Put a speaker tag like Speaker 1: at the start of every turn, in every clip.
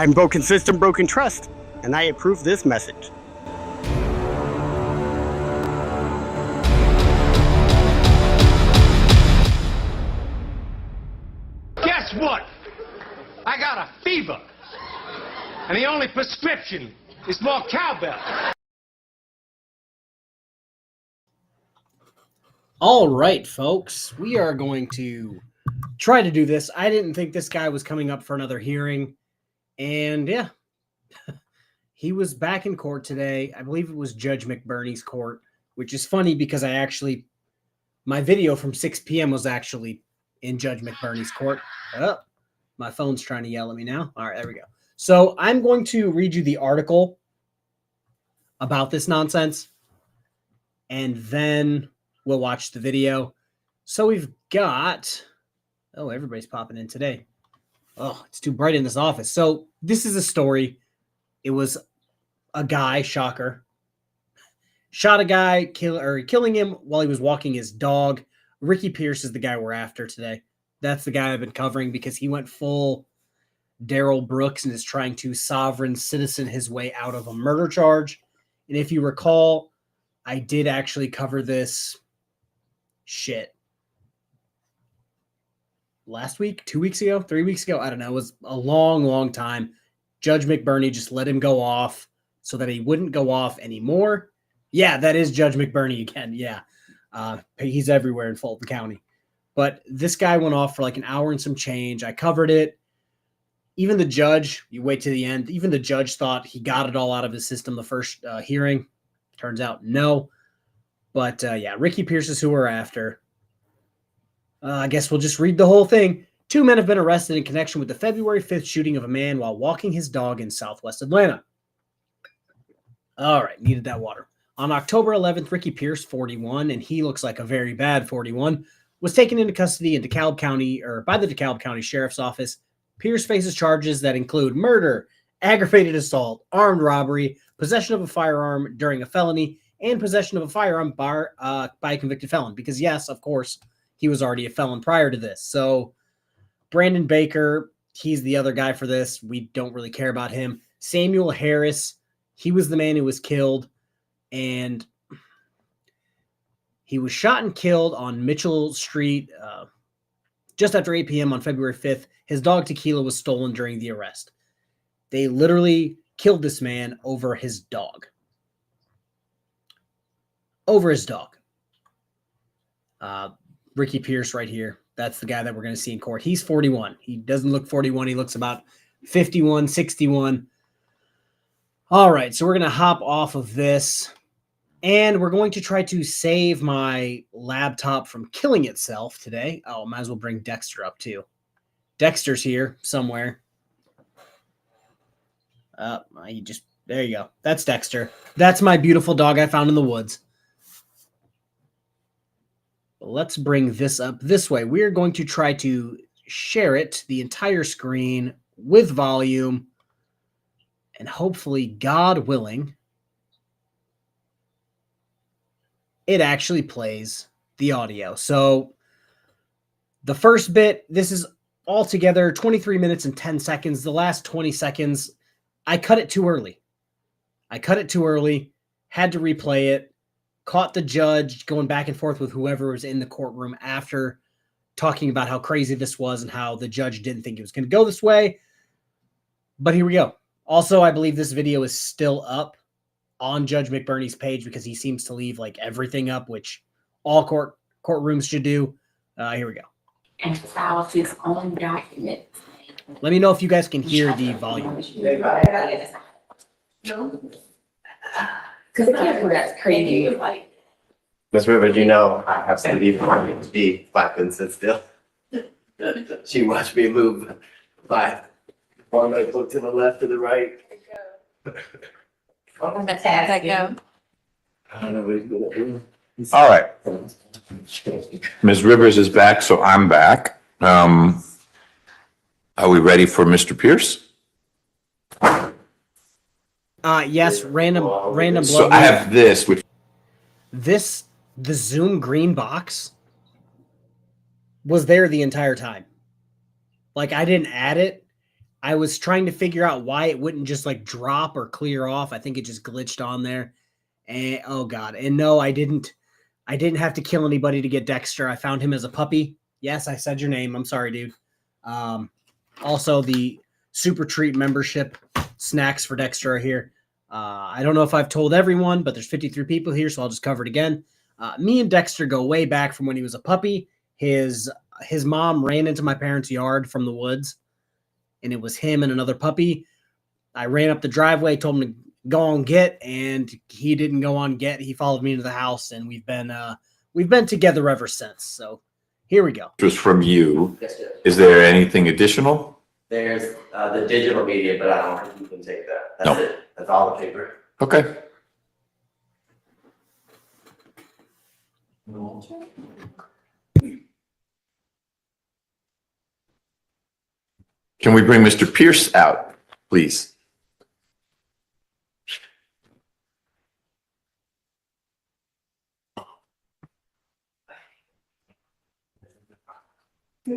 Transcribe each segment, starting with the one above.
Speaker 1: I'm broken system, broken trust, and I approve this message.
Speaker 2: Guess what? I got a fever. And the only prescription is more cowbell.
Speaker 3: All right, folks, we are going to try to do this. I didn't think this guy was coming up for another hearing. And yeah, he was back in court today. I believe it was Judge McBurney's court, which is funny because my video from 6 p.m. was actually in Judge McBurney's court. Oh, my phone's trying to yell at me now. All right, there we go. So I'm going to read you the article about this nonsense, and then we'll watch the video. So we've got, oh, everybody's popping in today. Oh, it's too bright in this office. So this is a story. It was a guy, shocker, shot a guy, killing him while he was walking his dog. Ricky Pierce is the guy we're after today. That's the guy I've been covering because he went full Daryl Brooks and is trying to sovereign citizen his way out of a murder charge. And if you recall, I did actually cover this last week, 2 weeks ago, 3 weeks ago. I don't know. It was a long, long time. Judge McBurney just let him go off so that he wouldn't go off anymore. Yeah, that is Judge McBurney again. Yeah. He's everywhere in Fulton County. But this guy went off for like an hour and some change. I covered it. Even the judge, you wait to the end, even the judge thought he got it all out of his system the first hearing. Turns out no. But yeah, Ricky Pierce is who we're after. I guess we'll just read the whole thing. 2 men have been arrested in connection with the February 5th shooting of a man while walking his dog in Southwest Atlanta. All right, needed that water. On October 11th, Ricky Pierce, 41, and he looks like a very bad 41, was taken into custody in DeKalb County, or by the DeKalb County Sheriff's Office. Pierce faces charges that include murder, aggravated assault, armed robbery, possession of a firearm during a felony, and possession of a firearm by a convicted felon. Because yes, of course, he was already a felon prior to this. So Brandon Baker, he's the other guy for this. We don't really care about him. Samuel Harris, he was the man who was killed, and he was shot and killed on Mitchell Street just after 8 p.m. on February 5th. His dog Tequila was stolen during the arrest. They literally killed this man over his dog. Over his dog. Ricky Pierce right here. That's the guy that we're going to see in court. He's 41. He doesn't look 41. He looks about 51, 61. All right, so we're going to hop off of this, and we're going to try to save my laptop from killing itself today. Oh, might as well bring Dexter up too. Dexter's here somewhere. There you go. That's Dexter. That's my beautiful dog I found in the woods. Let's bring this up this way. We're going to try to share it, the entire screen, with volume, and hopefully, God willing, it actually plays the audio. So the first bit, this is altogether 23 minutes and 10 seconds. The last 20 seconds, I cut it too early. Had to replay it, caught the judge going back and forth with whoever was in the courtroom after talking about how crazy this was and how the judge didn't think it was going to go this way. But here we go. Also, I believe this video is still up on Judge McBurney's page because he seems to leave like everything up, which all courtrooms should do. Here we go.
Speaker 4: And files his own documents.
Speaker 3: Let me know if you guys can hear the volume.
Speaker 4: Because that's crazy.
Speaker 5: Miss Rivers, you know I have to be flapping sit still. She watched me move by one leg look to the left to the right. I don't know what he's gonna do.
Speaker 6: All right. Ms. Rivers is back, so I'm back. Are we ready for Mr. Pierce?
Speaker 3: Yes, random blood.
Speaker 6: So I have this, which
Speaker 3: the Zoom green box was there the entire time. Like, I didn't add it. I was trying to figure out why it wouldn't just like drop or clear off. I think it just glitched on there. And oh God. And no, I didn't have to kill anybody to get Dexter. I found him as a puppy. Yes, I said your name. I'm sorry, dude. Also, the Super Treat membership snacks for Dexter are here. I don't know if I've told everyone, but there's 53 people here, so I'll just cover it again. Me and Dexter go way back from when he was a puppy. His mom ran into my parents' yard from the woods, and it was him and another puppy. I ran up the driveway, told him to go on get, and he didn't go on get. He followed me into the house, and we've been together ever since. So here we go.
Speaker 6: It was from you.
Speaker 5: Yes, sir.
Speaker 6: Is there anything additional?
Speaker 5: There's the digital media, but I don't think you can take that. That's
Speaker 6: No.
Speaker 5: it. That's all the paper.
Speaker 6: Okay. Can we bring Mr. Pierce out, please? Hey,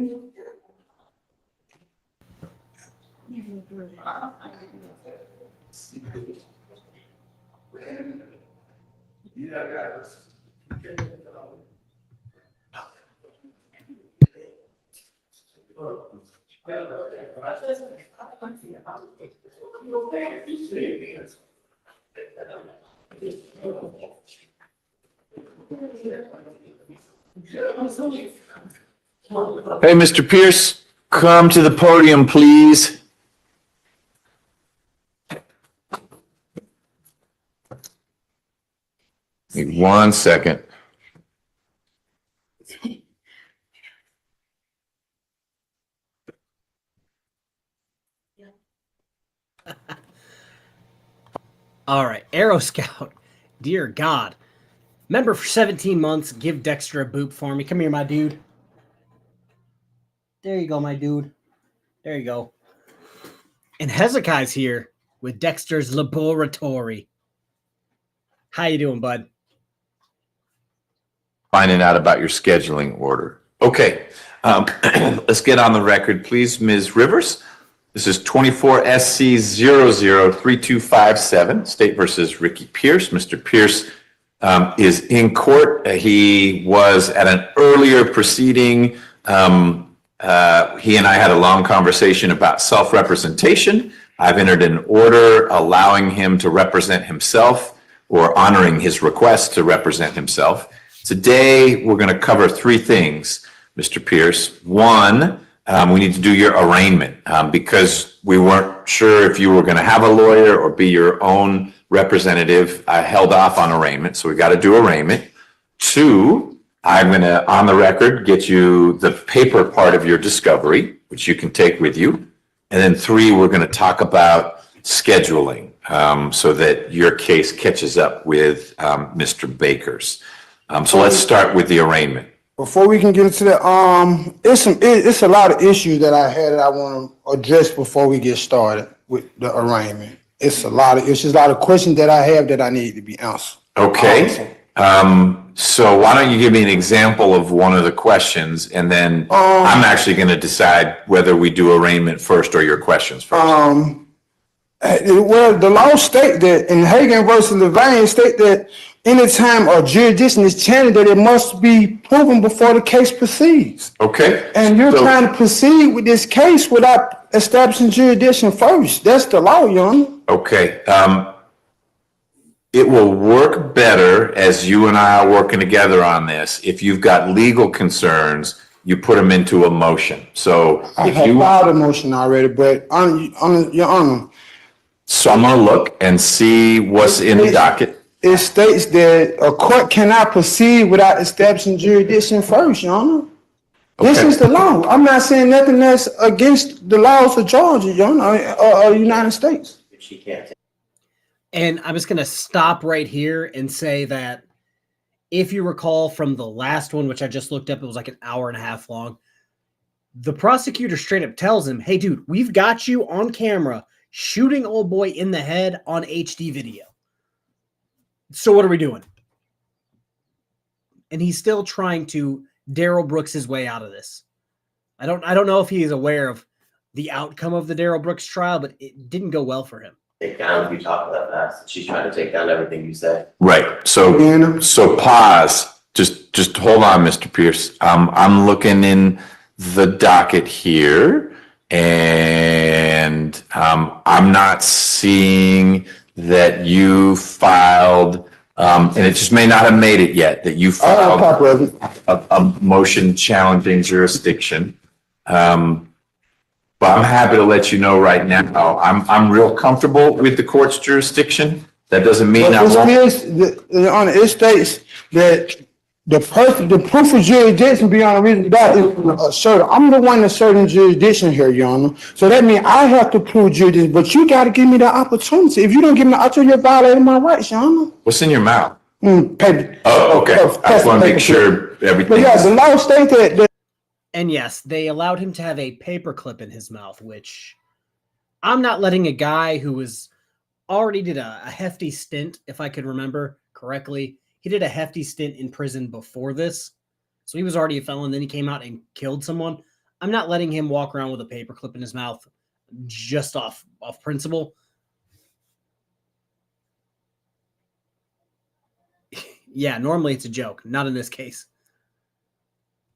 Speaker 6: Mr. Pierce, come to the podium, please. Wait 1 second.
Speaker 3: All right, Arrow Scout. Dear God. Member for 17 months. Give Dexter a boop for me. Come here, my dude. There you go, my dude. There you go. And Hezekiah's here with Dexter's Laboratory. How you doing, bud?
Speaker 6: Finding out about your scheduling order. Okay, let's get on the record, please. Ms. Rivers, this is 24 SC 003257, State versus Ricky Pierce. Mr. Pierce is in court. He was at an earlier proceeding. He and I had a long conversation about self-representation. I've entered an order allowing him to represent himself or honoring his request to represent himself. Today, we're going to cover three things, Mr. Pierce. One, we need to do your arraignment because we weren't sure if you were going to have a lawyer or be your own representative. I held off on arraignment, so we got to do arraignment. Two, I'm going to, on the record, get you the paper part of your discovery, which you can take with you. And then three, we're going to talk about scheduling so that your case catches up with Mr. Baker's. So let's start with the arraignment.
Speaker 7: Before we can get into that, it's a lot of issues that I had that I want to address before we get started with the arraignment. It's a lot of issues, a lot of questions that I have that I need to be answered.
Speaker 6: Okay. So why don't you give me an example of one of the questions, and then I'm actually going to decide whether we do arraignment first or your questions first.
Speaker 7: Well, the law state that in Hagan versus Levine state that anytime a jurisdiction is challenged, that it must be proven before the case proceeds.
Speaker 6: Okay.
Speaker 7: And you're trying to proceed with this case without establishing jurisdiction first. That's the law, Your Honor.
Speaker 6: Okay. It will work better as you and I are working together on this. If you've got legal concerns, you put them into a motion. So
Speaker 7: I
Speaker 6: if
Speaker 7: have
Speaker 6: you,
Speaker 7: filed a motion already, but Your Honor,
Speaker 6: so I'm going to look and see what's in the docket.
Speaker 7: it states that a court cannot proceed without establishing jurisdiction first, Your Honor. This
Speaker 6: Okay.
Speaker 7: is the law. I'm not saying nothing that's against the laws of Georgia, Your Honor, or the United States.
Speaker 5: If she can't take
Speaker 3: And I was going to stop right here and say that if you recall from the last one, which I just looked up, it was like an hour and a half long. The prosecutor straight up tells him, hey, dude, we've got you on camera shooting old boy in the head on HD video. So what are we doing? And he's still trying to Darrell Brooks his way out of this. I don't know if he is aware of the outcome of the Darrell Brooks trial, but it didn't go well for him.
Speaker 5: Take down, you talk that fast. She's trying to take down everything you say.
Speaker 6: Right. So pause. Just hold on, Mr. Pierce. I'm looking in the docket here, and I'm not seeing that you filed, and it just may not have made it yet, that you filed a motion challenging jurisdiction. But I'm happy to let you know right now, I'm real comfortable with the court's jurisdiction. That doesn't mean I won't.
Speaker 7: It states that the proof of jurisdiction beyond a reasonable doubt is asserted. I'm the one asserting jurisdiction here, Your Honor. So that means I have to prove jurisdiction, but you got to give me the opportunity. If you don't give me the opportunity, you're violating my rights, Your Honor.
Speaker 6: What's in your mouth?
Speaker 7: Paper.
Speaker 6: Oh, okay. I just want to make sure everything.
Speaker 7: But yeah, the law states that.
Speaker 3: And yes, they allowed him to have a paperclip in his mouth, which I'm not letting a guy who was already did a hefty stint, if I could remember correctly. He did a hefty stint in prison before this. So he was already a felon. Then he came out and killed someone. I'm not letting him walk around with a paperclip in his mouth just off principle. Yeah, normally it's a joke. Not in this case.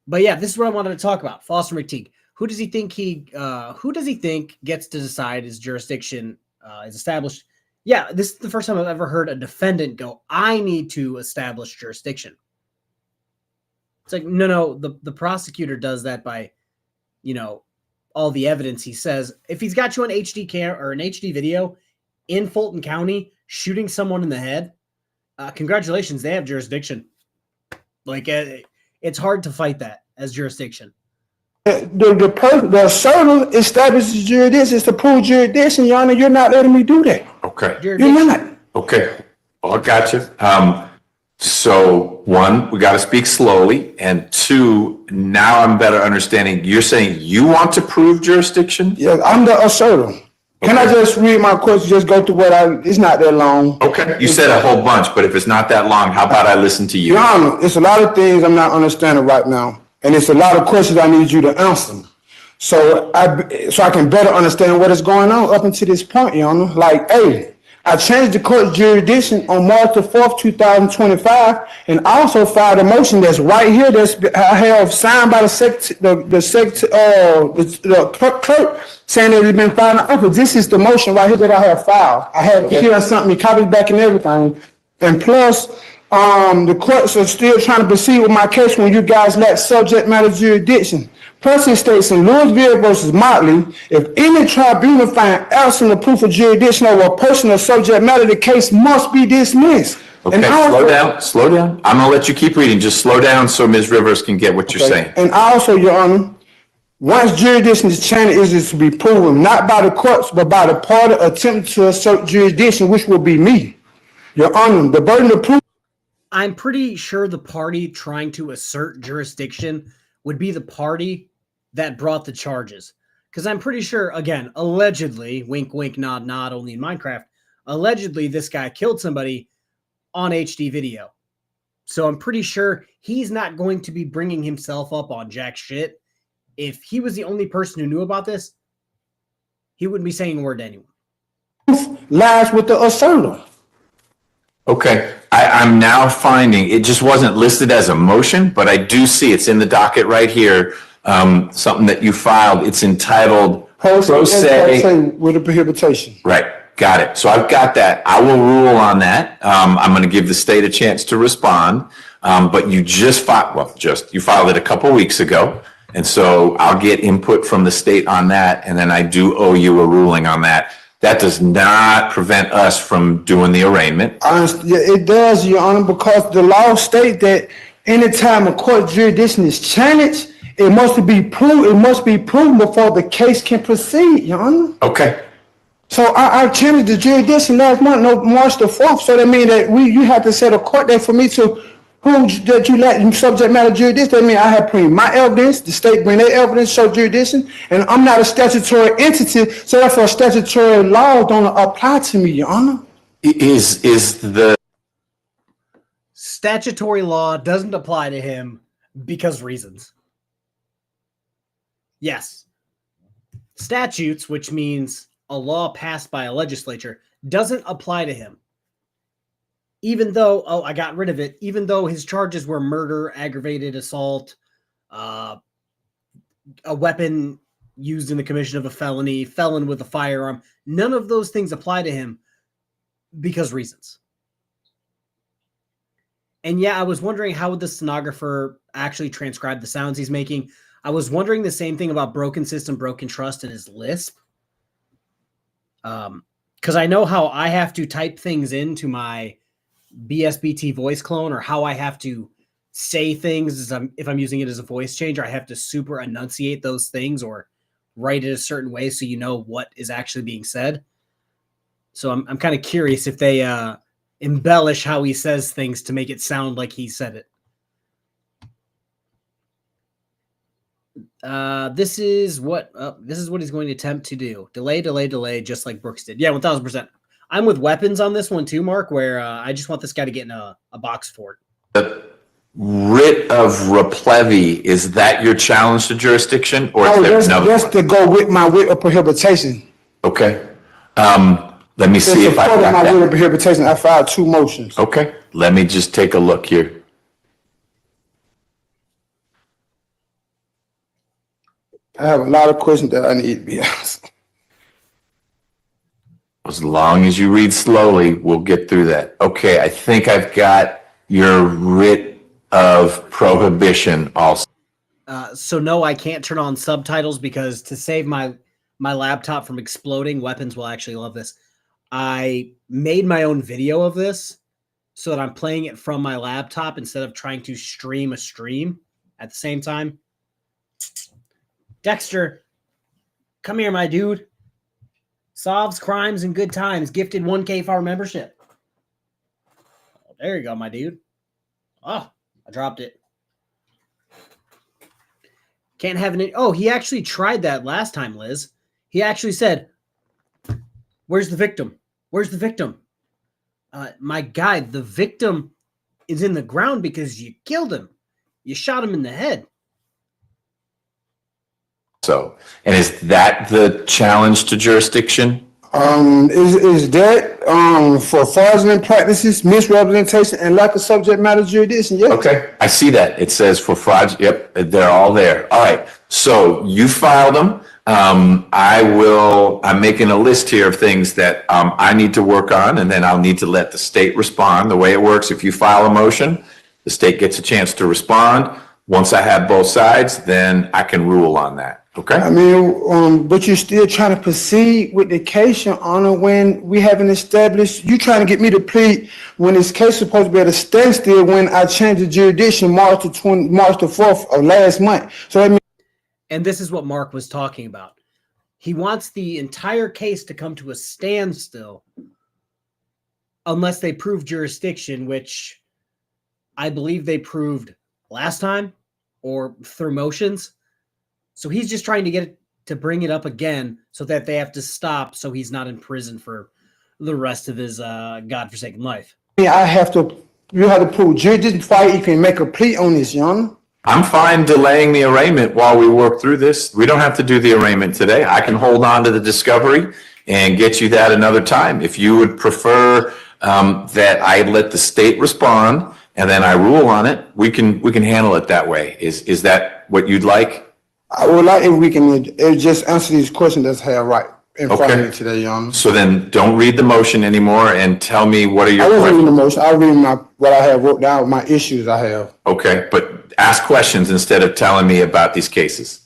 Speaker 3: But yeah, this is what I wanted to talk about. Foster McTeague. Who does he think gets to decide his jurisdiction is established? Yeah, this is the first time I've ever heard a defendant go, I need to establish jurisdiction. It's like, no, the prosecutor does that by, all the evidence he says. If he's got you on HD cam or an HD video in Fulton County shooting someone in the head, congratulations, they have jurisdiction. Like, it's hard to fight that as jurisdiction.
Speaker 7: The asserter establishes jurisdiction. It's to prove jurisdiction, Your Honor. You're not letting me do that.
Speaker 6: Okay.
Speaker 7: You're not.
Speaker 6: Okay. Well, I got you. So one, we got to speak slowly. And two, now I'm better understanding. You're saying you want to prove jurisdiction?
Speaker 7: Yeah, I'm the asserter. Can I just read my question? Just go through it's not that long.
Speaker 6: Okay. You said a whole bunch, but if it's not that long, how about I listen to you?
Speaker 7: Your Honor, it's a lot of things I'm not understanding right now. And it's a lot of questions I need you to answer. So I can better understand what is going on up until this point, Your Honor. Like, hey, I changed the court jurisdiction on March the 4th, 2025, and also filed a motion that's right here I have signed by the clerk saying that it's been filed. This is the motion right here that I have filed. I have here something, copies back and everything. And plus, the courts are still trying to proceed with my case when you guys lack subject matter jurisdiction. Plus, it states in Louisville versus Motley, if any tribunal find absent of proof of jurisdiction over a person or subject matter, the case must be dismissed.
Speaker 6: Okay, slow down. I'm gonna let you keep reading. Just slow down so Ms. Rivers can get what you're saying.
Speaker 7: And also, Your Honor, once jurisdiction is changed, it is to be proven not by the courts, but by the party attempting to assert jurisdiction, which will be me. Your Honor, the burden of proof.
Speaker 3: I'm pretty sure the party trying to assert jurisdiction would be the party that brought the charges. Because I'm pretty sure, again, allegedly, wink, wink, nod, nod, only in Minecraft, allegedly this guy killed somebody on HD video. So I'm pretty sure he's not going to be bringing himself up on jack shit. If he was the only person who knew about this, he wouldn't be saying a word to anyone.
Speaker 7: Lies with the asserter.
Speaker 6: Okay, I'm now finding, it just wasn't listed as a motion, but I do see it's in the docket right here. Something that you filed, it's entitled Pro Se
Speaker 7: with a prohibition.
Speaker 6: Right, got it. So I've got that. I will rule on that. I'm going to give the state a chance to respond. But you just filed, you filed it a couple weeks ago. And so I'll get input from the state on that. And then I do owe you a ruling on that. That does not prevent us from doing the arraignment.
Speaker 7: Yeah, it does, Your Honor, because the law states that anytime a court jurisdiction is challenged, it must be proved. It must be proven before the case can proceed, Your Honor.
Speaker 6: Okay.
Speaker 7: So I challenged the jurisdiction last month, March the 4th. So that means that you have to set a court date for me to prove that you lack subject matter jurisdiction. That means I have to bring my evidence, the state bring their evidence, show jurisdiction, and I'm not a statutory entity, so therefore statutory law don't apply to me, Your Honor.
Speaker 6: Is the
Speaker 3: statutory law doesn't apply to him because reasons. Yes. statutes, which means a law passed by a legislature, doesn't apply to him. Even though, I got rid of it, even though his charges were murder, aggravated assault, a weapon used in the commission of a felony, felon with a firearm, none of those things apply to him because reasons. And yeah, I was wondering how would the stenographer actually transcribe the sounds he's making. I was wondering the same thing about broken system, broken trust, and his lisp. Because I know how I have to type things into my BSBT voice clone, or how I have to say things if I'm using it as a voice changer. I have to super enunciate those things or write it a certain way so you know what is actually being said. So I'm kind of curious if they embellish how he says things to make it sound like he said it. This is what he's going to attempt to do. Delay, just like Brooks did. Yeah, 1000%. I'm with weapons on this one too, Mark, where I just want this guy to get in a box fort.
Speaker 6: The writ of replevy, is that your challenge to jurisdiction, or is there another
Speaker 7: that's
Speaker 6: one?
Speaker 7: to go with my writ of prohibition.
Speaker 6: Okay. Let me see
Speaker 7: In
Speaker 6: if I
Speaker 7: support of
Speaker 6: got
Speaker 7: my writ
Speaker 6: that.
Speaker 7: of prohibition, I filed 2 motions.
Speaker 6: Okay, let me just take a look here.
Speaker 7: I have a lot of questions that I need to be asked.
Speaker 6: As long as you read slowly, we'll get through that. Okay, I think I've got your writ of prohibition also.
Speaker 3: So no, I can't turn on subtitles because to save my laptop from exploding, weapons will actually love this. I made my own video of this so that I'm playing it from my laptop instead of trying to stream a stream at the same time. Dexter, come here, my dude. Solves crimes in good times. Gifted 1K for our membership. Oh, there you go, my dude. Oh, I dropped it. Can't have an... Oh, he actually tried that last time, Liz. He actually said, where's the victim? Where's the victim? My guy, the victim is in the ground because you killed him. You shot him in the head.
Speaker 6: So, and is that the challenge to jurisdiction?
Speaker 7: Is that for fraudulent practices, misrepresentation, and lack of subject matter jurisdiction? Yes.
Speaker 6: Okay, I see that. It says for fraud. Yep, they're all there. All right. So you filed them. I'm making a list here of things that I need to work on, and then I'll need to let the state respond. The way it works, if you file a motion, the state gets a chance to respond. Once I have both sides, then I can rule on that. Okay.
Speaker 7: I mean, but you're still trying to proceed with the case, Your Honor, when we haven't established, you trying to get me to plead when this case is supposed to be at a standstill when I changed the jurisdiction March the 4th of last month. So I mean,
Speaker 3: and this is what Mark was talking about. He wants the entire case to come to a standstill unless they prove jurisdiction, which I believe they proved last time or through motions. So he's just trying to get it to bring it up again so that they have to stop so he's not in prison for the rest of his godforsaken life.
Speaker 7: you have to prove jurisdiction before you can make a plea on this, Your Honor.
Speaker 6: I'm fine delaying the arraignment while we work through this. We don't have to do the arraignment today. I can hold on to the discovery and get you that another time. If you would prefer that I let the state respond and then I rule on it, we can handle it that way. Is that what you'd like?
Speaker 7: I would like if we can just answer these questions that's had right in front of me today, Your Honor.
Speaker 6: So then don't read the motion anymore and tell me what are your
Speaker 7: I wasn't reading the
Speaker 6: questions.
Speaker 7: motion. I was reading what I have wrote down, my issues I have.
Speaker 6: Okay, but ask questions instead of telling me about these cases.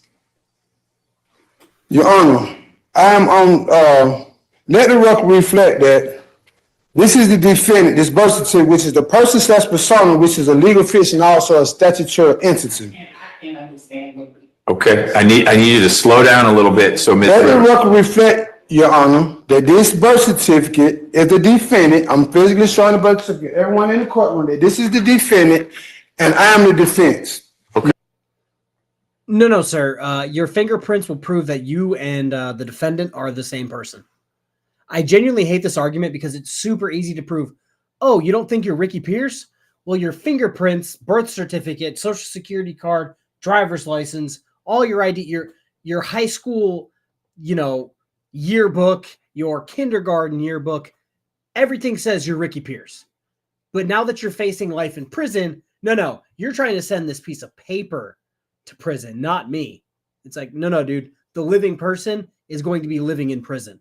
Speaker 7: Your Honor, I am on, let the record reflect that this is the defendant, this birth certificate, which is the person slash persona, which is a legal fiction, also a statutory entity.
Speaker 4: And I can understand what.
Speaker 6: Okay, I need you to slow down a little bit so Ms.
Speaker 7: Let the
Speaker 6: Rivers.
Speaker 7: record reflect, Your Honor, that this birth certificate is the defendant. I'm physically showing the birth certificate, everyone in the courtroom, that this is the defendant and I am the defense.
Speaker 3: No, sir. Your fingerprints will prove that you and the defendant are the same person. I genuinely hate this argument because it's super easy to prove. Oh, you don't think you're Ricky Pierce? Well, your fingerprints, birth certificate, social security card, driver's license, all your ID, your high school yearbook, your kindergarten yearbook, everything says you're Ricky Pierce. But now that you're facing life in prison, no, you're trying to send this piece of paper to prison, not me. It's like, no, dude, the living person is going to be living in prison.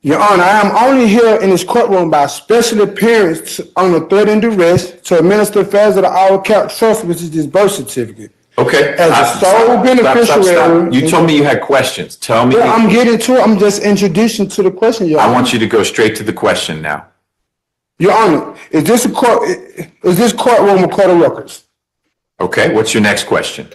Speaker 7: Your Honor, I am only here in this courtroom by special appearance on the threat and duress to administer affairs of the Our Cap Trust, which is this birth certificate.
Speaker 6: Okay.
Speaker 7: As a sole beneficiary.
Speaker 6: Stop. You told me you had questions. Tell me.
Speaker 7: Yeah, I'm getting to it. I'm just introducing to the question, Your Honor.
Speaker 6: I want you to go straight to the question now.
Speaker 7: Your Honor, is this courtroom a court of records?
Speaker 6: Okay. What's your next question?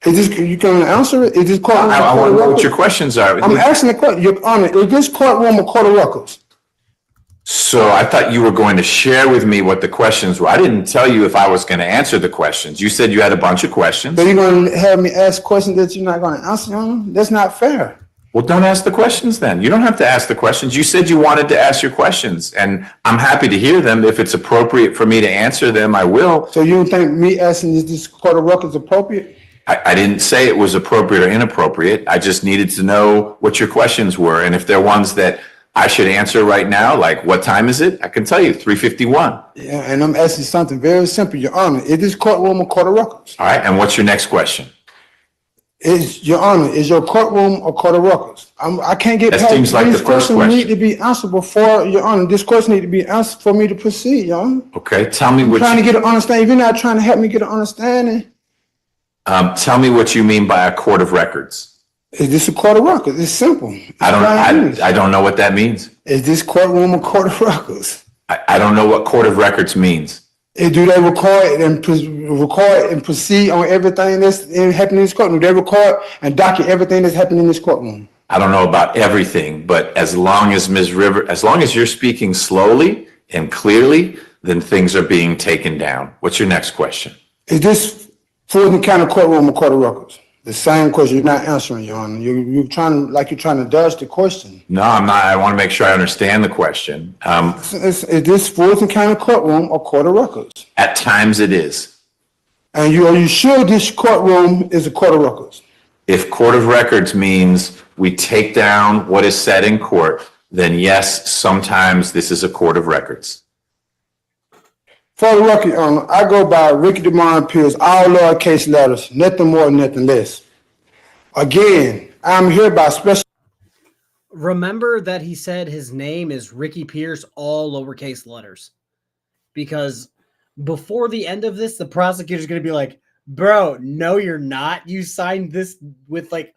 Speaker 7: Is this, you can answer it? Is this courtroom
Speaker 6: I want to know what your questions are.
Speaker 7: I'm asking the question, Your Honor, is this courtroom a court of records?
Speaker 6: So I thought you were going to share with me what the questions were. I didn't tell you if I was going to answer the questions. You said you had a bunch of questions.
Speaker 7: So you're going to have me ask questions that you're not going to answer, Your Honor? That's not fair.
Speaker 6: Well, don't ask the questions then. You don't have to ask the questions. You said you wanted to ask your questions, and I'm happy to hear them. If it's appropriate for me to answer them, I will.
Speaker 7: So you don't think me asking is this court of records appropriate?
Speaker 6: I didn't say it was appropriate or inappropriate. I just needed to know what your questions were. And if they're ones that I should answer right now, like what time is it? I can tell you, 3:51.
Speaker 7: Yeah, and I'm asking something very simple, Your Honor. Is this courtroom a court of records?
Speaker 6: All right, and what's your next question?
Speaker 7: Your Honor, is your courtroom a court of records? I can't get
Speaker 6: That
Speaker 7: past
Speaker 6: seems like
Speaker 7: these
Speaker 6: the first
Speaker 7: questions.
Speaker 6: question.
Speaker 7: Need to be answered before, Your Honor. This question need to be answered for me to proceed, Your Honor.
Speaker 6: Okay, tell me
Speaker 7: I'm
Speaker 6: what
Speaker 7: trying to get an understanding. If you're not trying to help me get an understanding,
Speaker 6: tell me what you mean by a court of records.
Speaker 7: is this a court of records? It's simple.
Speaker 6: I don't know what that means.
Speaker 7: Is this courtroom a court of records?
Speaker 6: I don't know what court of records means.
Speaker 7: Do they record and proceed on everything that's happening in this courtroom? Do they record and document everything that's happening in this courtroom?
Speaker 6: I don't know about everything, but as long as you're speaking slowly and clearly, then things are being taken down. What's your next question?
Speaker 7: Is this Fulton County courtroom a court of records? The same question you're not answering, Your Honor. You're trying to dodge the question.
Speaker 6: No, I'm not. I want to make sure I understand the question.
Speaker 7: Is this Fulton County courtroom a court of records?
Speaker 6: At times it is.
Speaker 7: And are you sure this courtroom is a court of records?
Speaker 6: If court of records means we take down what is said in court, then yes, sometimes this is a court of records.
Speaker 7: For the record, Your Honor, I go by Ricky DeMond Pierce, all lowercase letters, nothing more, nothing less. Again, I'm here by special.
Speaker 3: Remember that he said his name is Ricky Pierce, all lowercase letters. Because before the end of this, the prosecutor's going to be like, bro, no, you're not. You signed this with like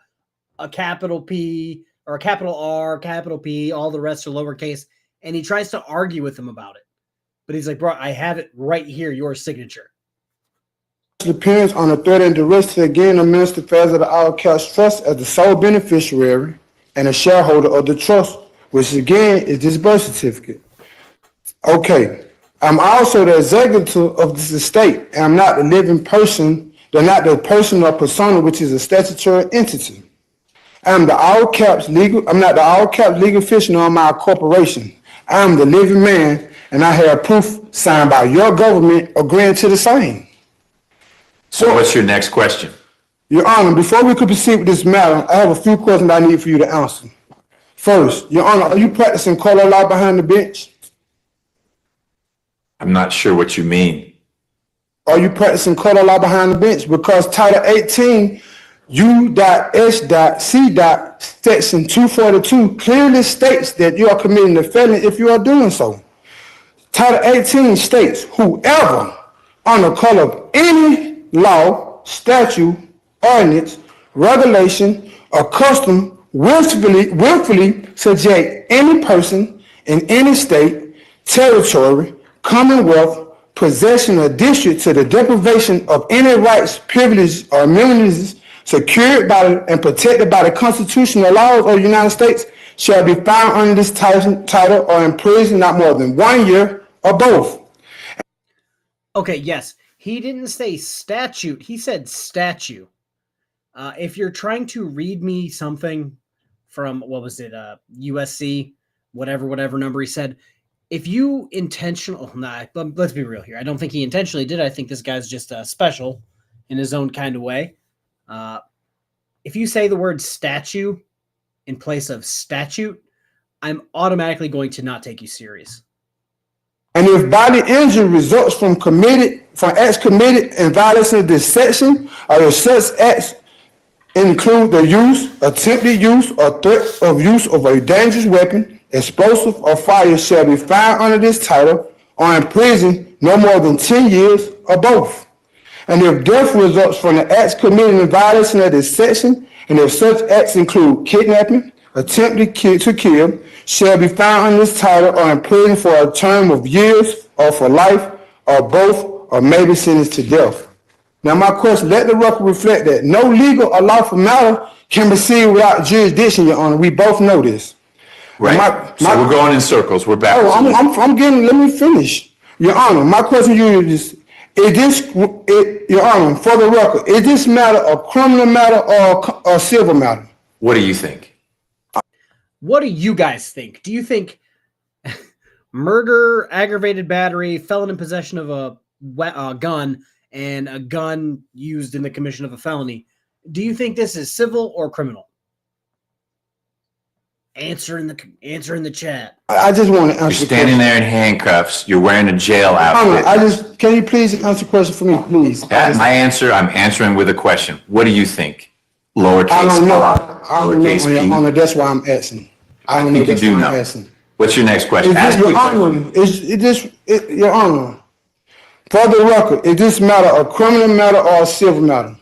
Speaker 3: a capital P or a capital R, capital P, all the rest are lowercase. And he tries to argue with him about it. But he's like, bro, I have it right here, your signature.
Speaker 7: Appearance on the threat and duress to again administer affairs of the Our Cap Trust as the sole beneficiary and a shareholder of the trust, which again is this birth certificate. Okay, I'm also the executive of this estate, and I'm not the living person. They're not the person or persona, which is a statutory entity. I'm not the Our Caps legal official on my corporation. I'm the living man. And I have proof signed by your government agreeing to the same.
Speaker 6: So what's your next question?
Speaker 7: Your Honor, before we could proceed with this matter, I have a few questions I need for you to answer. First, Your Honor, are you practicing color law behind the bench?
Speaker 6: I'm not sure what you mean.
Speaker 7: Are you practicing color law behind the bench? Because Title 18, U.S.C. Section 242 clearly states that you are committing a felony if you are doing so. Title 18 states, whoever, under color of any law, statute, ordinance, regulation, or custom, willfully subject any person in any state, territory, commonwealth, possession, or district to the deprivation of any rights, privileges, or immunities secured by and protected by the constitutional laws of the United States shall be found under this title or in prison not more than 1 year or both.
Speaker 3: Okay, yes. He didn't say statute. He said statue. If you're trying to read me something from, what was it, USC, whatever number he said, if you let's be real here. I don't think he intentionally did. I think this guy's just special in his own kind of way. if you say the word statue in place of statute, I'm automatically going to not take you serious.
Speaker 7: And if bodily injury results from acts committed in violation of this section, or if such acts include the use, attempted use, or threat of use of a dangerous weapon, explosive, or fire, shall be fined under this title or in prison no more than 10 years or both. And if death results from the acts committed in violation of this section, and if such acts include kidnapping, attempted to kill, shall be found under this title or in prison for a term of years or for life or both, or may be sentenced to death. Now my question, let the record reflect that no legal or lawful matter can proceed without jurisdiction, Your Honor. We both know this.
Speaker 6: Right. So we're going in circles. We're back.
Speaker 7: Let me finish. Your Honor, my question to you is Your Honor, for the record, is this matter a criminal matter or a civil matter?
Speaker 6: What do you think?
Speaker 3: What do you guys think? Do you think murder, aggravated battery, felon in possession of a gun, and a gun used in the commission of a felony, do you think this is civil or criminal? Answer in the chat.
Speaker 7: I just want to answer.
Speaker 6: You're standing there in handcuffs. You're wearing a jail outfit.
Speaker 7: Can you please answer the question for me, please?
Speaker 6: That's my answer. I'm answering with a question. What do you think? Lowercase.
Speaker 7: I don't know.
Speaker 6: R,
Speaker 7: I don't know,
Speaker 6: lowercase p.
Speaker 7: Your Honor. That's why I'm asking. I don't know. That's why I'm asking.
Speaker 6: What's your next question?
Speaker 7: Your Honor, Your Honor, for the record, is this matter a criminal matter or a civil matter?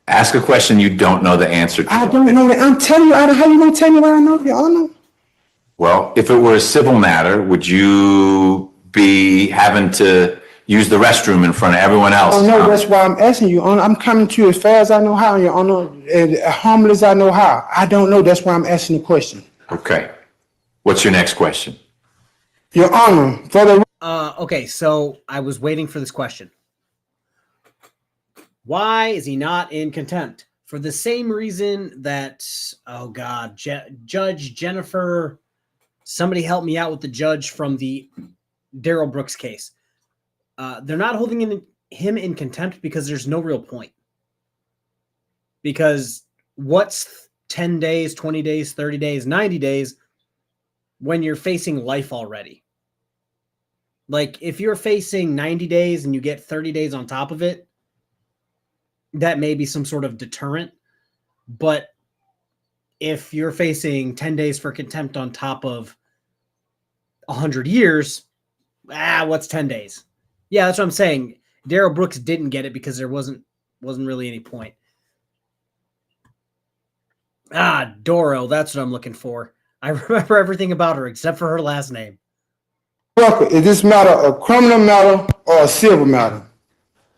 Speaker 6: Ask a question you don't know the answer to.
Speaker 7: I don't know that. I'm telling you, how you gonna tell me what I know, Your Honor?
Speaker 6: Well, if it were a civil matter, would you be having to use the restroom in front of everyone else?
Speaker 7: Oh no, that's why I'm asking you, Your Honor. I'm coming to you as fast as I know how, Your Honor, and as humble as I know how. I don't know. That's why I'm asking the question.
Speaker 6: Okay. What's your next question?
Speaker 7: Your Honor, for the
Speaker 3: okay, so I was waiting for this question. Why is he not in contempt? For the same reason that, oh God, Judge Jennifer, somebody help me out with the judge from the Darrell Brooks case. They're not holding him in contempt because there's no real point. Because what's 10 days, 20 days, 30 days, 90 days when you're facing life already? Like if you're facing 90 days and you get 30 days on top of it, that may be some sort of deterrent. But if you're facing 10 days for contempt on top of 100 years, what's 10 days? Yeah, that's what I'm saying. Darrell Brooks didn't get it because there wasn't really any point. Doro, that's what I'm looking for. I remember everything about her except for her last name.
Speaker 7: Is this matter a criminal matter or a civil matter?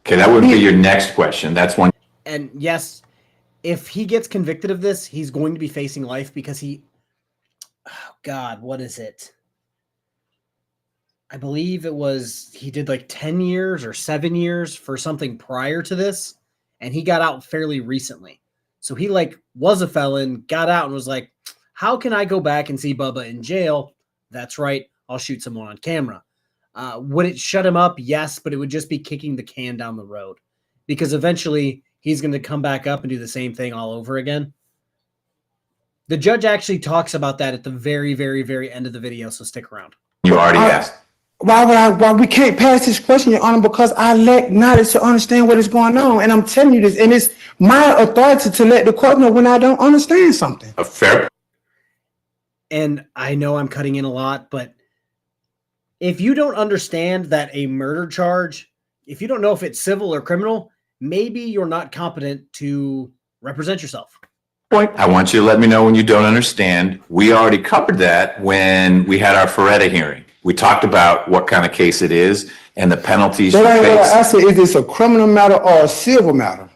Speaker 6: Okay, that would be your next question. That's one.
Speaker 3: And yes, if he gets convicted of this, he's going to be facing life because he, oh God, what is it? I believe it was, he did like 10 years or 7 years for something prior to this, and he got out fairly recently. So he was a felon, got out and was like, how can I go back and see Bubba in jail? That's right, I'll shoot someone on camera. Would it shut him up? Yes, but it would just be kicking the can down the road because eventually he's going to come back up and do the same thing all over again. The judge actually talks about that at the very, very, very end of the video, so stick around.
Speaker 6: You already asked.
Speaker 7: Why we can't pass this question, Your Honor, because I lack knowledge to understand what is going on. And I'm telling you this, and it's my authority to let the court know when I don't understand something.
Speaker 6: A fair.
Speaker 3: And I know I'm cutting in a lot, but if you don't understand that a murder charge, if you don't know if it's civil or criminal, maybe you're not competent to represent yourself.
Speaker 6: I want you to let me know when you don't understand. We already covered that when we had our Ferretta hearing. We talked about what kind of case it is and the penalties you face.
Speaker 7: I said, is this a criminal matter or a civil matter?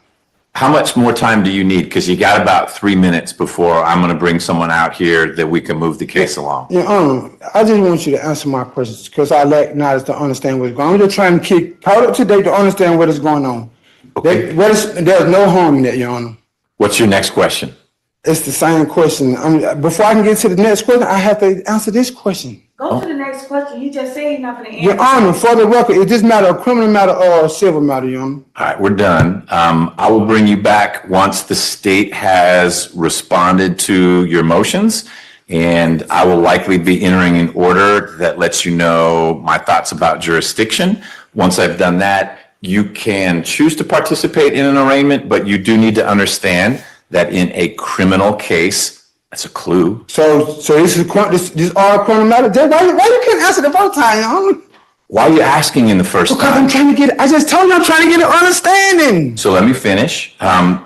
Speaker 6: How much more time do you need? Because you got about 3 minutes before I'm going to bring someone out here that we can move the case along.
Speaker 7: Your Honor, I just want you to answer my questions because I lack knowledge to understand what's going on. I'm just trying to keep caught up to date to understand what is going on.
Speaker 6: Okay.
Speaker 7: There's no harm in that, Your Honor.
Speaker 6: What's your next question?
Speaker 7: It's the same question. Before I can get to the next question, I have to answer this question.
Speaker 8: Go to the next question. You just said you're not gonna answer.
Speaker 7: Your Honor, for the record, is this matter a criminal matter or a civil matter, Your Honor?
Speaker 6: All right, we're done. I will bring you back once the state has responded to your motions, and I will likely be entering an order that lets you know my thoughts about jurisdiction. Once I've done that, you can choose to participate in an arraignment, but you do need to understand that in a criminal case, that's a clue.
Speaker 7: So this is all criminal matter. Why you can't answer the first time, Your Honor?
Speaker 6: Why are you asking in the first
Speaker 7: Because
Speaker 6: time?
Speaker 7: I'm trying to get. I just told you I'm trying to get an understanding.
Speaker 6: So let me finish.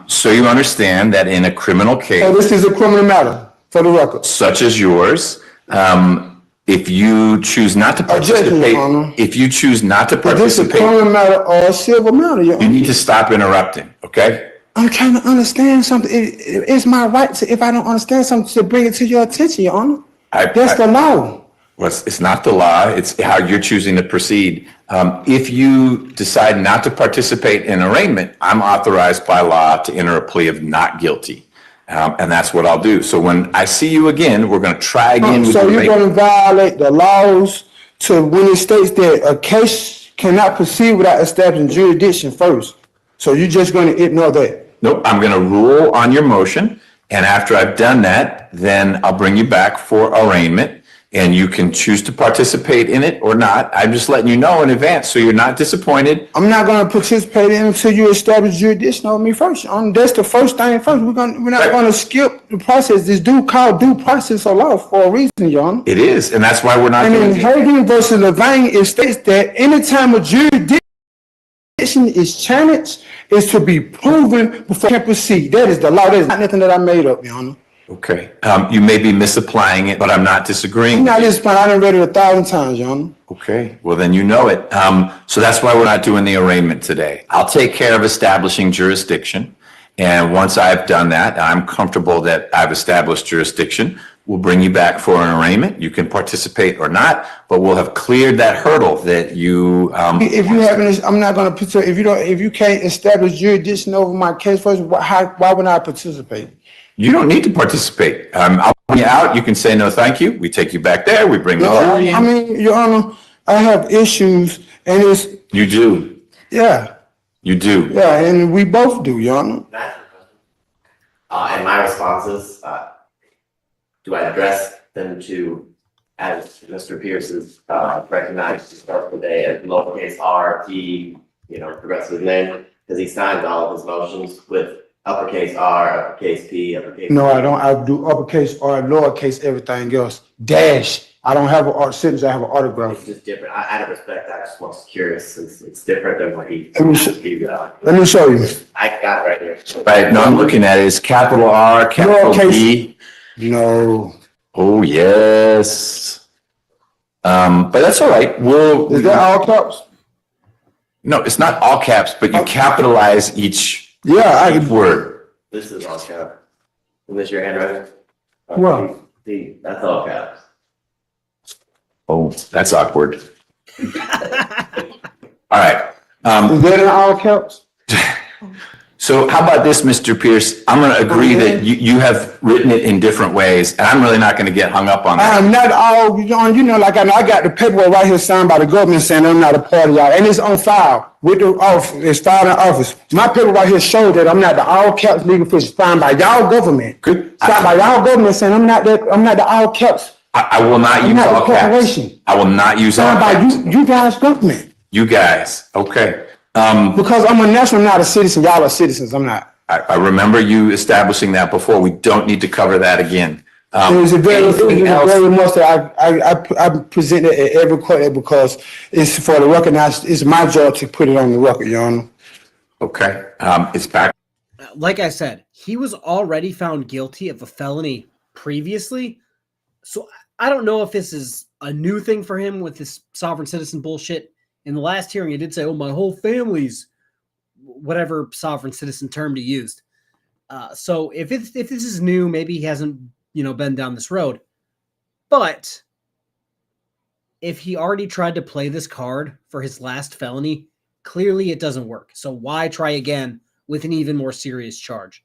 Speaker 6: So you understand that in a criminal
Speaker 7: So
Speaker 6: case,
Speaker 7: this is a criminal matter, for the record.
Speaker 6: such as yours, if you choose not to
Speaker 7: Objection,
Speaker 6: participate,
Speaker 7: Your Honor.
Speaker 6: if you choose not to
Speaker 7: Is this a
Speaker 6: participate,
Speaker 7: criminal matter or a civil matter, Your
Speaker 6: you
Speaker 7: Honor?
Speaker 6: need to stop interrupting, okay?
Speaker 7: I'm trying to understand something. It's my right to, if I don't understand something, to bring it to your attention, Your Honor. That's the law.
Speaker 6: Well, it's not the law, it's how you're choosing to proceed. If you decide not to participate in arraignment, I'm authorized by law to enter a plea of not guilty. And that's what I'll do. So when I see you again, we're going to try again. with
Speaker 7: So
Speaker 6: the
Speaker 7: you're
Speaker 6: arraignment.
Speaker 7: going to violate the laws to when it states that a case cannot proceed without establishing jurisdiction first. So you're just going to ignore that.
Speaker 6: Nope, I'm going to rule on your motion. And after I've done that, then I'll bring you back for arraignment. And you can choose to participate in it or not. I'm just letting you know in advance so you're not disappointed.
Speaker 7: I'm not going to participate in it until you establish jurisdiction over me first. That's the first thing first. We're not
Speaker 6: Right.
Speaker 7: going to skip the process. This called due process of law for a reason, Your Honor.
Speaker 6: It is, and that's why we're not
Speaker 7: And in
Speaker 6: doing it.
Speaker 7: Hagen versus Levine, it states that anytime a jurisdiction is challenged, is to be proven before it can proceed. That is the law. That is not nothing that I made up, Your Honor.
Speaker 6: Okay, you may be misapplying it, but I'm not disagreeing.
Speaker 7: I'm not just I done read it 1,000 times, Your Honor.
Speaker 6: Okay, well then you know it. So that's why we're not doing the arraignment today. I'll take care of establishing jurisdiction. And once I've done that, I'm comfortable that I've established jurisdiction, we'll bring you back for an arraignment. You can participate or not, but we'll have cleared that hurdle that you.
Speaker 7: If you haven't, I'm not going to participate. If you can't establish jurisdiction over my case first, why would I participate?
Speaker 6: You don't need to participate. I'll bring you out. You can say no, thank you. We take you back there. We bring the
Speaker 7: No,
Speaker 6: jury in.
Speaker 7: I mean, Your Honor, I have issues, and it's
Speaker 6: You do.
Speaker 7: yeah,
Speaker 6: You do.
Speaker 7: and we both do, Your Honor.
Speaker 5: And my responses, do I address them to, as Mr. Pierce has recognized to start the day as lowercase r, t, progressive his name, because he signed all of his motions with uppercase r, uppercase p, uppercase.
Speaker 7: No, I don't. I do uppercase or lowercase everything else. Dash. I don't have an art sentence. I have an
Speaker 5: It's
Speaker 7: autograph.
Speaker 5: just different. Out of respect, I just was curious since it's different than what he.
Speaker 7: Let me show you.
Speaker 5: I got it right here.
Speaker 6: Right, no, I'm looking at it. It's capital R, capital
Speaker 7: Lowercase.
Speaker 6: B.
Speaker 7: No.
Speaker 6: Oh, yes. But that's all right.
Speaker 7: Is that all caps?
Speaker 6: No, it's not all caps, but you capitalize each
Speaker 7: Yeah,
Speaker 6: word.
Speaker 5: This is all cap. Is this your handwriting?
Speaker 7: What?
Speaker 5: That's all caps.
Speaker 6: Oh, that's awkward. All right.
Speaker 7: Is that in all caps?
Speaker 6: So how about this, Mr. Pierce? I'm going to agree that you have written it in different ways, and I'm really not going to get hung up on that.
Speaker 7: I'm not all, like I know I got the paperwork right here signed by the government saying I'm not a part of y'all, and it's on file with the office. It's filed in office. My paper right here shows that I'm not the all caps legal official signed by y'all government.
Speaker 6: Good.
Speaker 7: Signed by y'all government saying I'm not the all caps.
Speaker 6: I will not use
Speaker 7: not
Speaker 6: all
Speaker 7: the
Speaker 6: caps.
Speaker 7: corporation.
Speaker 6: I will not use all
Speaker 7: Signed by
Speaker 6: caps.
Speaker 7: you guys government.
Speaker 6: You guys, okay.
Speaker 7: Because I'm a national, not a citizen. Y'all are citizens. I'm not.
Speaker 6: I remember you establishing that before. We don't need to cover that again.
Speaker 7: It was
Speaker 6: Anything else?
Speaker 7: very much that I present it at every court because it's for the record. It's my job to put it on the record, Your Honor.
Speaker 6: Okay, it's back.
Speaker 3: Like I said, he was already found guilty of a felony previously. So I don't know if this is a new thing for him with this sovereign citizen bullshit. In the last hearing, he did say, oh, my whole family's whatever sovereign citizen term he used. So if this is new, maybe he hasn't, been down this road. But if he already tried to play this card for his last felony, clearly it doesn't work. So why try again with an even more serious charge?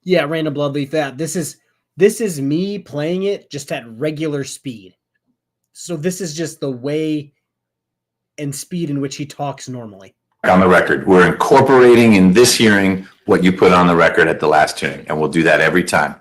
Speaker 3: Yeah, random bloodleaf. This is This is me playing it just at regular speed. So this is just the way and speed in which he talks normally.
Speaker 6: On the record, we're incorporating in this hearing what you put on the record at the last hearing, and we'll do that every time.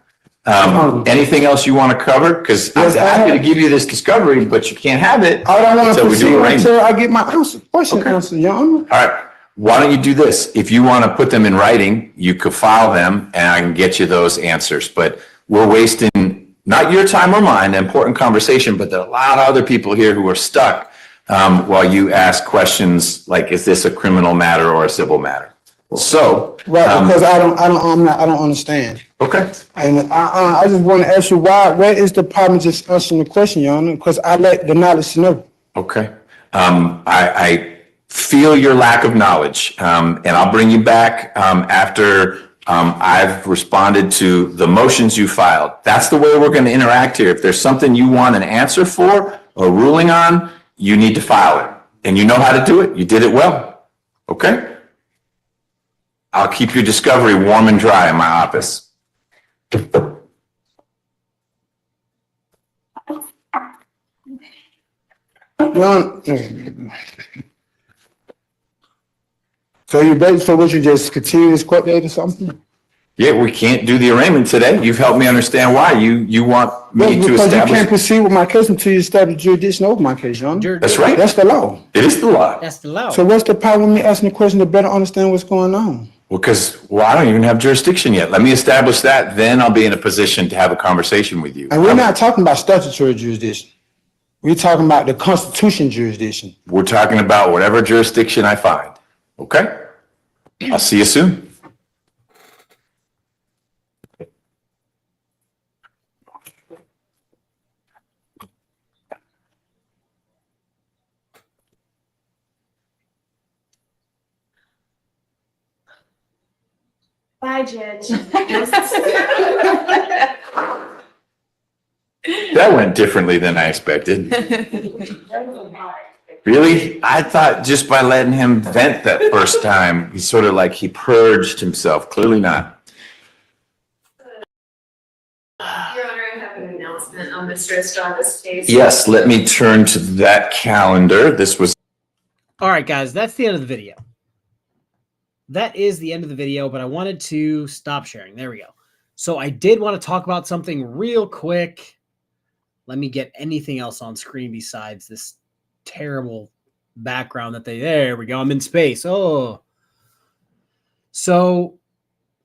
Speaker 6: Anything else you want to cover? Because I'm happy to give you this discovery, but you can't have it.
Speaker 7: I don't want to
Speaker 6: until we do
Speaker 7: proceed
Speaker 6: arraignment.
Speaker 7: until I get my question answered, Your Honor.
Speaker 6: All right. Why don't you do this? If you want to put them in writing, you could file them and I can get you those answers. But we're wasting not your time or mine, an important conversation, but there are a lot of other people here who are stuck while you ask questions like, is this a criminal matter or a civil matter? So.
Speaker 7: Right, because I don't understand.
Speaker 6: Okay.
Speaker 7: And I just want to ask you where is the problem just answering the question, Your Honor? Because I let the knowledge know.
Speaker 6: Okay. I feel your lack of knowledge, and I'll bring you back after I've responded to the motions you filed. That's the way we're going to interact here. If there's something you want an answer for or ruling on, you need to file it. And you know how to do it. You did it well. Okay? I'll keep your discovery warm and dry in my office.
Speaker 7: Your Honor, so would you just continue this court date or something?
Speaker 6: Yeah, we can't do the arraignment today. You've helped me understand why. You want me to
Speaker 7: Because you can't
Speaker 6: establish.
Speaker 7: proceed with my case until you establish jurisdiction over my case, Your Honor.
Speaker 6: That's right.
Speaker 7: That's the law.
Speaker 6: It is the law.
Speaker 3: That's the law.
Speaker 7: So what's the problem with me asking the question to better understand what's going on?
Speaker 6: Well, I don't even have jurisdiction yet. Let me establish that, then I'll be in a position to have a conversation with you.
Speaker 7: And we're not talking about statutory jurisdiction. We're talking about the Constitution jurisdiction.
Speaker 6: We're talking about whatever jurisdiction I find. Okay? I'll see you soon.
Speaker 8: Bye, Judge.
Speaker 6: That went differently than I expected. Really? I thought just by letting him vent that first time, he's sort of like he purged himself. Clearly not.
Speaker 9: Your Honor, I have an announcement on Mr. Estrada's case.
Speaker 6: Yes, let me turn to that calendar. This was.
Speaker 3: All right, guys, that's the end of the video. That is the end of the video, but I wanted to stop sharing. There we go. So I did want to talk about something real quick. Let me get anything else on screen besides this terrible background that there we go. I'm in space. Oh,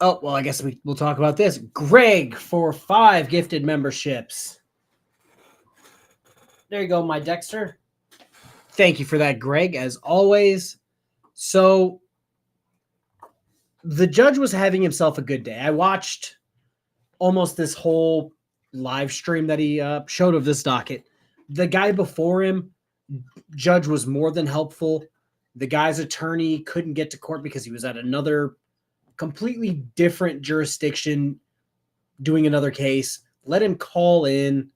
Speaker 3: well, I guess we'll talk about this. Greg for 5 gifted memberships. There you go, my Dexter. Thank you for that, Greg, as always. So the judge was having himself a good day. I watched almost this whole live stream that he showed of this docket. The guy before him, judge, was more than helpful. The guy's attorney couldn't get to court because he was at another completely different jurisdiction doing another case. Let him call in.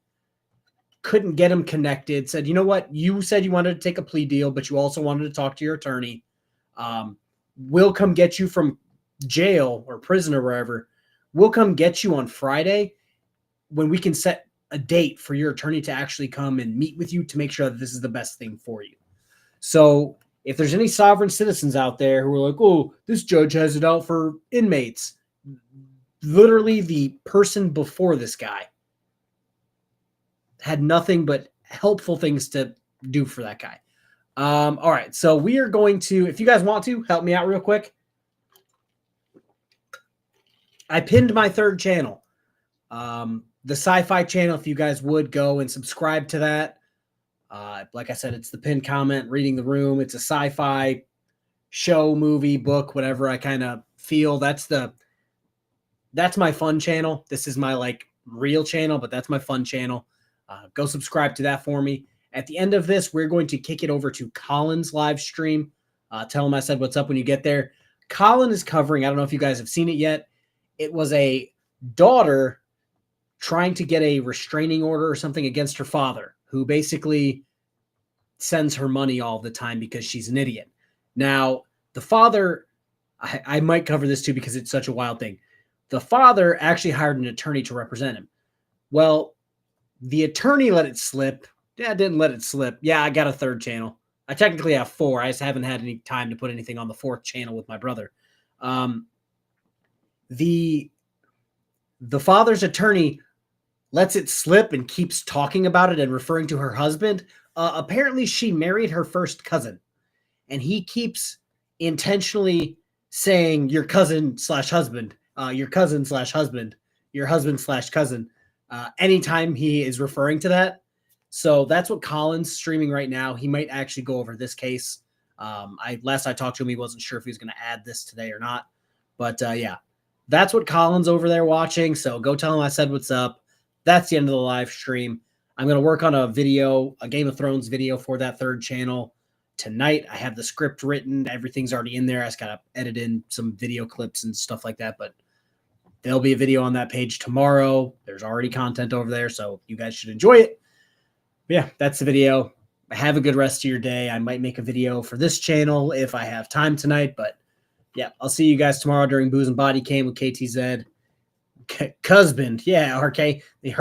Speaker 3: Couldn't get him connected. Said, you know what? You said you wanted to take a plea deal, but you also wanted to talk to your attorney. We'll come get you from jail or prison or wherever. We'll come get you on Friday when we can set a date for your attorney to actually come and meet with you to make sure that this is the best thing for you. So if there's any sovereign citizens out there who are like, oh, this judge has it out for inmates, literally the person before this guy had nothing but helpful things to do for that guy. All right, so we are going to, if you guys want to, help me out real quick. I pinned my 3rd channel, the Sci-Fi channel. If you guys would go and subscribe to that. Like I said, it's the pinned comment, Reading the Room. It's a sci-fi show, movie, book, whatever I kind of feel. That's my fun channel. This is my real channel, but that's my fun channel. Go subscribe to that for me. At the end of this, we're going to kick it over to Colin's live stream. Tell him I said what's up when you get there. Colin is covering, I don't know if you guys have seen it yet. It was a daughter trying to get a restraining order or something against her father, who basically sends her money all the time because she's an idiot. Now, the father, I might cover this too because it's such a wild thing. The father actually hired an attorney to represent him. Well, the attorney let it slip. Yeah, didn't let it slip. Yeah, I got a third channel. I technically have 4. I just haven't had any time to put anything on the 4th channel with my brother. The father's attorney lets it slip and keeps talking about it and referring to her husband. Apparently, she married her first cousin, and he keeps intentionally saying your cousin slash husband, your cousin slash husband, your husband slash cousin, anytime he is referring to that. So that's what Colin's streaming right now. He might actually go over this case. Last I talked to him, he wasn't sure if he was going to add this today or not. But yeah, that's what Colin's over there watching. So go tell him I said what's up. That's the end of the live stream. I'm going to work on a video, a Game of Thrones video for that 3rd channel tonight. I have the script written. Everything's already in there. I just got to edit in some video clips and stuff like that. But there'll be a video on that page tomorrow. There's already content over there, so you guys should enjoy it. But yeah, that's the video. Have a good rest of your day. I might make a video for this channel if I have time tonight. But yeah, I'll see you guys tomorrow during Booze and Body Cam with KTZ. Husband. Yeah, RK.